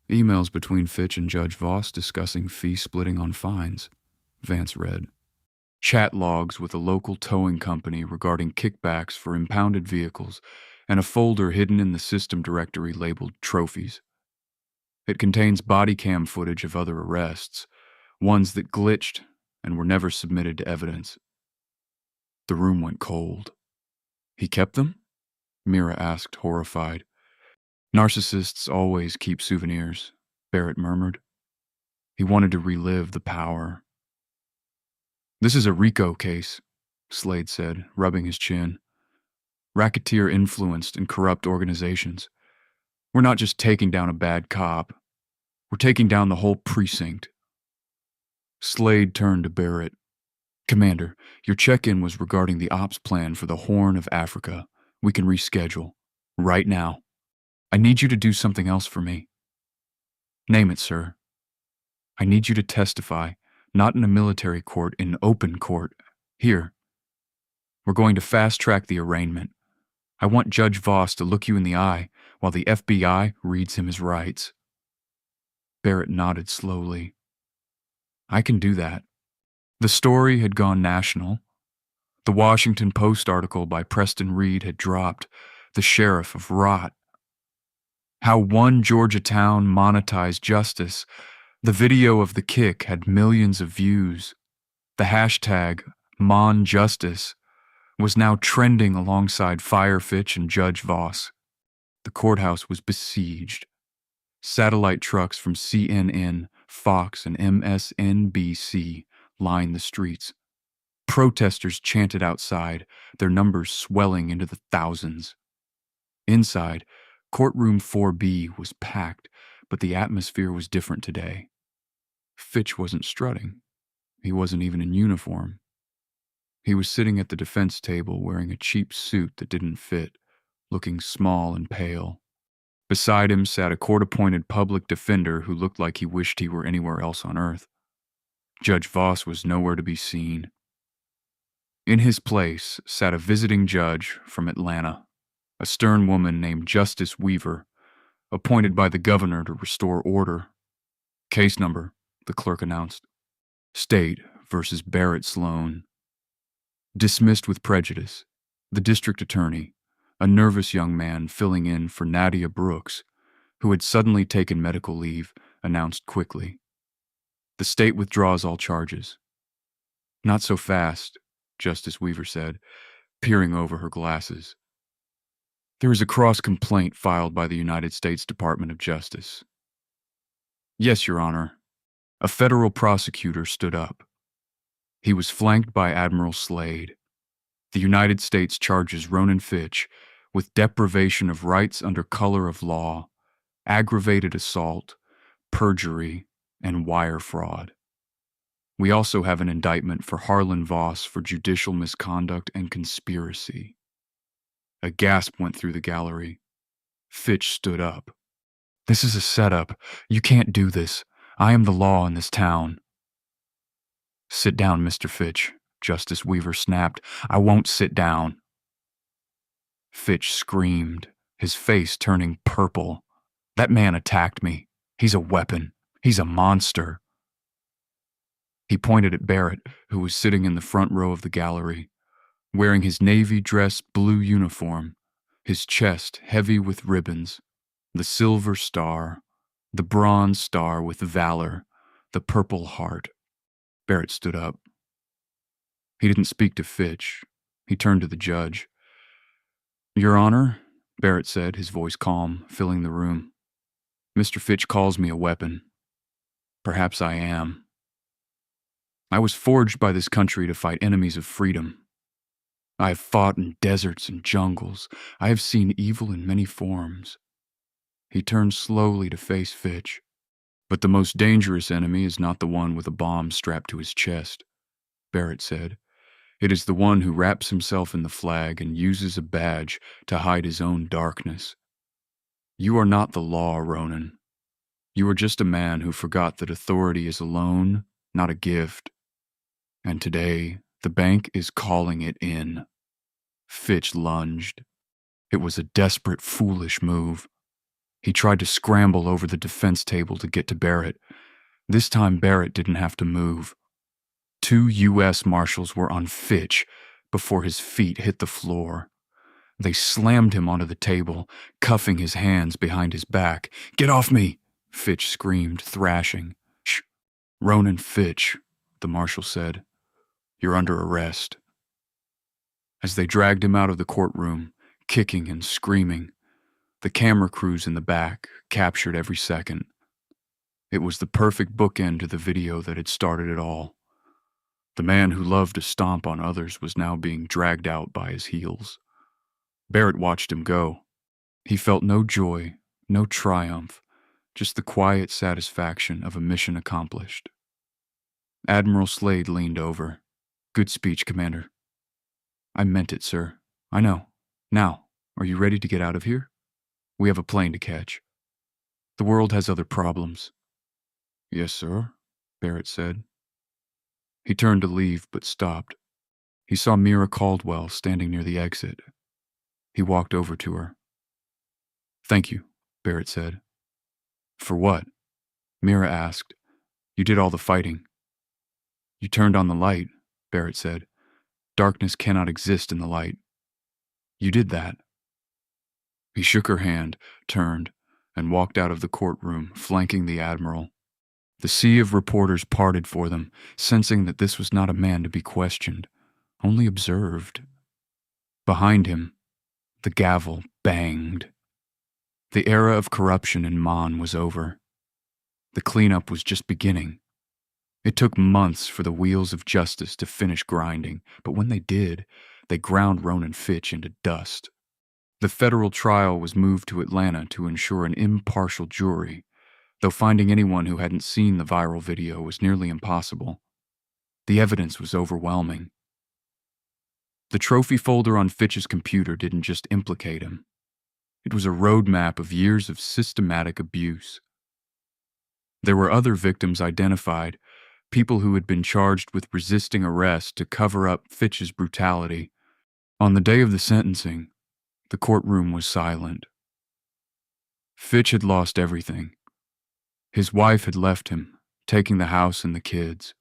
"Emails between Fitch and Judge Voss discussing fee splitting on fines," Vance read. "Chat logs with a local towing company regarding kickbacks for impounded vehicles, and a folder hidden in the system directory labeled Trophies. It contains body cam footage of other arrests, ones that glitched and were never submitted to evidence." The room went cold. "He kept them?" Mira asked, horrified. "Narcissists always keep souvenirs," Barrett murmured. "He wanted to relive the power." "This is a RICO case," Slade said, rubbing his chin. "Racketeer-influenced and corrupt organizations. We're not just taking down a bad cop. We're taking down the whole precinct." Slade turned to Barrett. "Commander, your check-in was regarding the ops plan for the Horn of Africa. We can reschedule. Right now. I need you to do something else for me." "Name it, sir." "I need you to testify, not in a military court, in open court. Here. We're going to fast-track the arraignment. I want Judge Voss to look you in the eye while the FBI reads him his rights." Barrett nodded slowly. "I can do that." The story had gone national. The Washington Post article by Preston Reed had dropped, "The Sheriff of Rot." How one Georgia town monetized justice. The video of the kick had millions of views. The hashtag #MonJustice was now trending alongside Fire Fitch and Judge Voss. The courthouse was besieged. Satellite trucks from CNN, Fox, and MSNBC lined the streets. Protesters chanted outside, their numbers swelling into the thousands. Inside, Courtroom 4B was packed, but the atmosphere was different today. Fitch wasn't strutting. He wasn't even in uniform. He was sitting at the defense table wearing a cheap suit that didn't fit, looking small and pale. Beside him sat a court-appointed public defender who looked like he wished he were anywhere else on earth. Judge Voss was nowhere to be seen. In his place sat a visiting judge from Atlanta, a stern woman named Justice Weaver, appointed by the governor to restore order. "Case number," the clerk announced. "State versus Barrett Sloane." Dismissed with prejudice, the district attorney, a nervous young man filling in for Nadia Brooks, who had suddenly taken medical leave, announced quickly. "The state withdraws all charges." Not so fast, Justice Weaver said, peering over her glasses. There is a cross-complaint filed by the United States Department of Justice. Yes, Your Honor. A federal prosecutor stood up. He was flanked by Admiral Slade. The United States charges Ronan Fitch with deprivation of rights under color of law, aggravated assault, perjury, and wire fraud. We also have an indictment for Harlan Voss for judicial misconduct and conspiracy. A gasp went through the gallery. Fitch stood up. This is a setup. You can't do this. I am the law in this town. Sit down, Mr. Fitch, Justice Weaver snapped. I won't sit down. Fitch screamed, his face turning purple. That man attacked me. He's a weapon. He's a monster. He pointed at Barrett, who was sitting in the front row of the gallery, wearing his navy dress blue uniform, his chest heavy with ribbons, the silver star, the bronze star with valor, the purple heart. Barrett stood up. He didn't speak to Fitch. He turned to the judge. Your Honor, Barrett said, his voice calm, filling the room. Mr. Fitch calls me a weapon. Perhaps I am. I was forged by this country to fight enemies of freedom. I have fought in deserts and jungles. I have seen evil in many forms. He turned slowly to face Fitch. But the most dangerous enemy is not the one with a bomb strapped to his chest, Barrett said. It is the one who wraps himself in the flag and uses a badge to hide his own darkness. You are not the law, Ronan. You are just a man who forgot that authority is a loan, not a gift. And today, the bank is calling it in. Fitch lunged. It was a desperate, foolish move. He tried to scramble over the defense table to get to Barrett. This time Barrett didn't have to move. 2 U.S. Marshals were on Fitch before his feet hit the floor. They slammed him onto the table, cuffing his hands behind his back. Get off me! Fitch screamed, thrashing. Shh! Ronan Fitch, the marshal said. You're under arrest. As they dragged him out of the courtroom, kicking and screaming, the camera crews in the back captured every second. It was the perfect bookend to the video that had started it all. The man who loved to stomp on others was now being dragged out by his heels. Barrett watched him go. He felt no joy, no triumph, just the quiet satisfaction of a mission accomplished. Admiral Slade leaned over. Good speech, Commander. I meant it, sir. I know. Now, are you ready to get out of here? We have a plane to catch. The world has other problems. Yes, sir, Barrett said. He turned to leave, but stopped. He saw Mira Caldwell standing near the exit. He walked over to her. Thank you, Barrett said. For what? Mira asked. You did all the fighting. You turned on the light, Barrett said. Darkness cannot exist in the light. You did that. He shook her hand, turned, and walked out of the courtroom, flanking the Admiral. The sea of reporters parted for them, sensing that this was not a man to be questioned, only observed. Behind him, the gavel banged. The era of corruption in Mon was over. The cleanup was just beginning. It took months for the wheels of justice to finish grinding, but when they did, they ground Ronan Fitch into dust. The federal trial was moved to Atlanta to ensure an impartial jury, though finding anyone who hadn't seen the viral video was nearly impossible. The evidence was overwhelming. The trophy folder on Fitch's computer didn't just implicate him. It was a roadmap of years of systematic abuse. There were other victims identified, people who had been charged with resisting arrest to cover up Fitch's brutality. On the day of the sentencing, the courtroom was silent. Fitch had lost everything. His wife had left him, taking the house and the kids.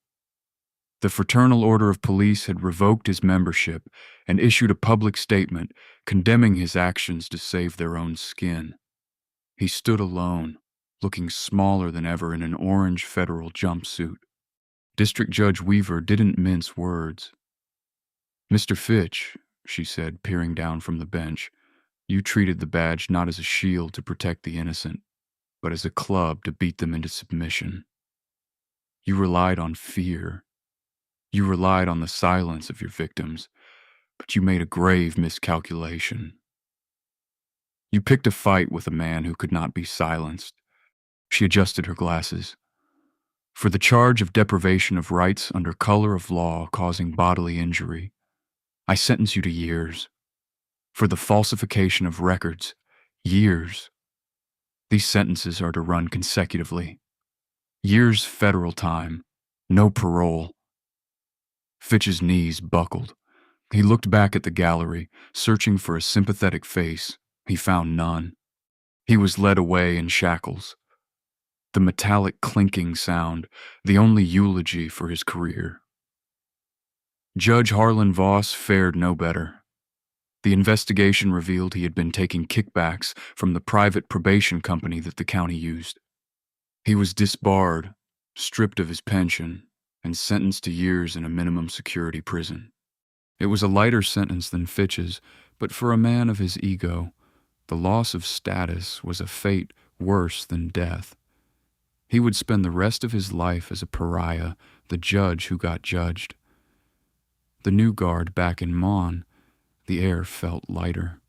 The Fraternal Order of Police had revoked his membership and issued a public statement condemning his actions to save their own skin. He stood alone, looking smaller than ever in an orange federal jumpsuit. District Judge Weaver didn't mince words. "Mr. Fitch," she said, peering down from the bench, "you treated the badge not as a shield to protect the innocent, but as a club to beat them into submission. You relied on fear. You relied on the silence of your victims, but you made a grave miscalculation. You picked a fight with a man who could not be silenced." She adjusted her glasses. "For the charge of deprivation of rights under color of law causing bodily injury, I sentence you to years. For the falsification of records, years. These sentences are to run consecutively. Years federal time, no parole." Fitch's knees buckled. He looked back at the gallery, searching for a sympathetic face. He found none. He was led away in shackles. The metallic clinking sound, the only eulogy for his career. Judge Harlan Voss fared no better. The investigation revealed he had been taking kickbacks from the private probation company that the county used. He was disbarred, stripped of his pension, and sentenced to years in a minimum security prison. It was a lighter sentence than Fitch's, but for a man of his ego, the loss of status was a fate worse than death. He would spend the rest of his life as a pariah, the judge who got judged. The new guard back in Mon, the air felt lighter.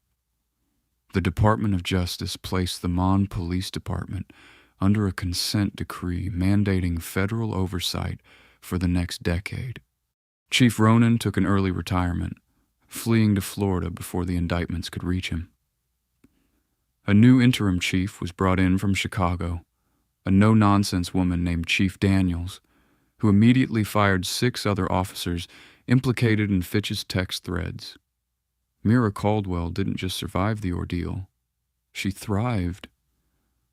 The Department of Justice placed the Mon Police Department under a consent decree mandating federal oversight for the next decade. Chief Ronan took an early retirement, fleeing to Florida before the indictments could reach him. A new interim chief was brought in from Chicago, a no-nonsense woman named Chief Daniels, who immediately fired 6 other officers implicated in Fitch's text threads. Mira Caldwell didn't just survive the ordeal. She thrived.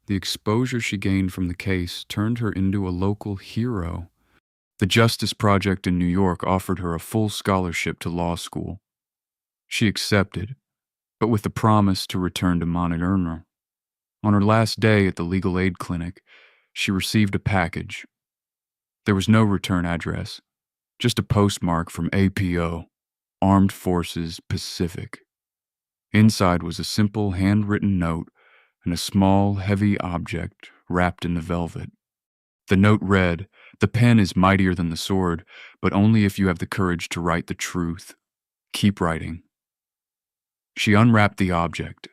The exposure she gained from the case turned her into a local hero. The Justice Project in New York offered her a full scholarship to law school. She accepted, but with the promise to return to Mount Irma. On her last day at the legal aid clinic, she received a package. There was no return address, just a postmark from APO, Armed Forces Pacific. Inside was a simple handwritten note and a small, heavy object wrapped in the velvet. The note read, "The pen is mightier than the sword, but only if you have the courage to write the truth. Keep writing." She unwrapped the object.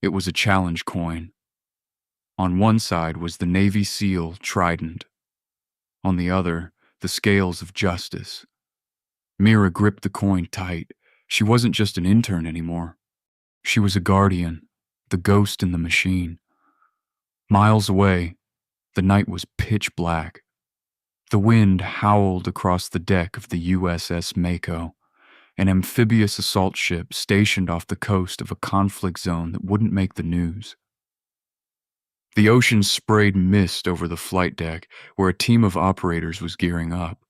It was a challenge coin. On one side was the Navy SEAL trident. On the other, the scales of justice. Mira gripped the coin tight. She wasn't just an intern anymore. She was a guardian, the ghost in the machine. Miles away, the night was pitch black. The wind howled across the deck of the USS Mako, an amphibious assault ship stationed off the coast of a conflict zone that wouldn't make the news. The ocean sprayed mist over the flight deck, where a team of operators was gearing up.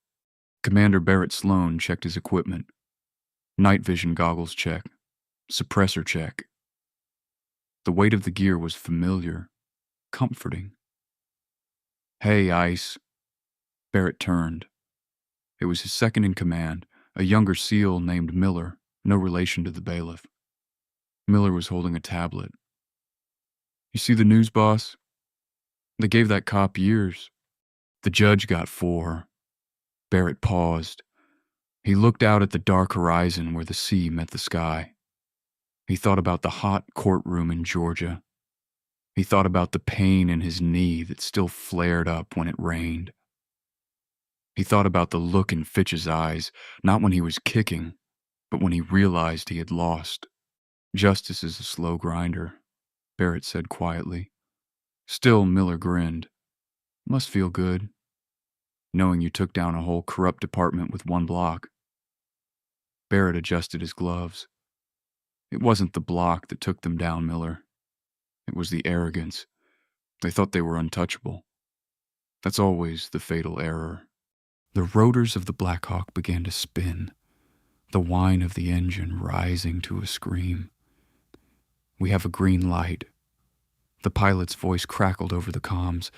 Commander Barrett Sloane checked his equipment. Night vision goggles check. Suppressor check. The weight of the gear was familiar, comforting. "Hey, Ice." Barrett turned. It was his second in command, a younger SEAL named Miller, no relation to the bailiff. Miller was holding a tablet. "You see the news, boss? They gave that cop years. The judge got 4. Barrett paused. He looked out at the dark horizon where the sea met the sky. He thought about the hot courtroom in Georgia. He thought about the pain in his knee that still flared up when it rained. He thought about the look in Fitch's eyes, not when he was kicking, but when he realized he had lost. "Justice is a slow grinder," Barrett said quietly. Still, Miller grinned. "Must feel good, knowing you took down a whole corrupt department with one block." Barrett adjusted his gloves. It wasn't the block that took them down, Miller. It was the arrogance. They thought they were untouchable. That's always the fatal error. The rotors of the Black Hawk began to spin, the whine of the engine rising to a scream. "We have a green light." The pilot's voice crackled over the comms.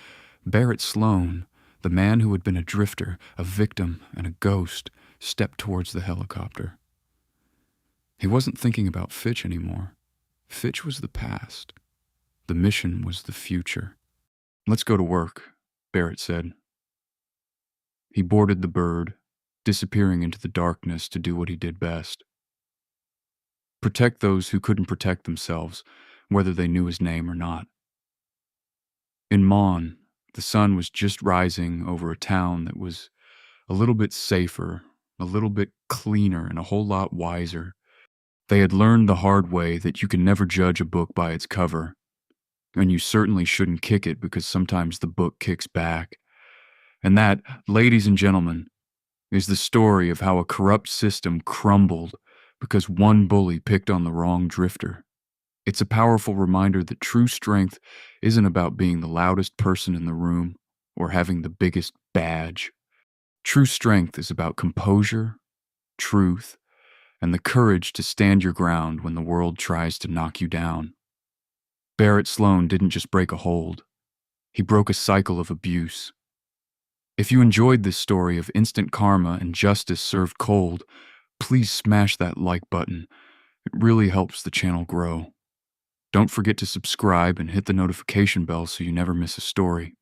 Barrett Sloane, The man who had been a drifter, a victim, and a ghost stepped towards the helicopter. He wasn't thinking about Fitch anymore. Fitch was the past. The mission was the future. "Let's go to work," Barrett said. He boarded the bird, disappearing into the darkness to do what he did best. Protect those who couldn't protect themselves, whether they knew his name or not. In Mon, the sun was just rising over a town that was a little bit safer, a little bit cleaner, and a whole lot wiser. They had learned the hard way that you can never judge a book by its cover, and you certainly shouldn't kick it because sometimes the book kicks back. And that, ladies and gentlemen, is the story of how a corrupt system crumbled because one bully picked on the wrong drifter. It's a powerful reminder that true strength isn't about being the loudest person in the room or having the biggest badge. True strength is about composure, truth, and the courage to stand your ground when the world tries to knock you down. Barrett Sloane didn't just break a hold. He broke a cycle of abuse. If you enjoyed this story of instant karma and justice served cold, please smash that like button. It really helps the channel grow. Don't forget to subscribe and hit the notification bell so you never miss a story.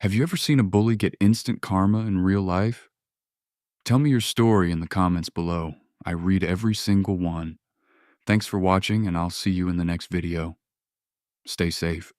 Have you ever seen a bully get instant karma in real life? Tell me your story in the comments below. I read every single one. Thanks for watching, and I'll see you in the next video. Stay safe.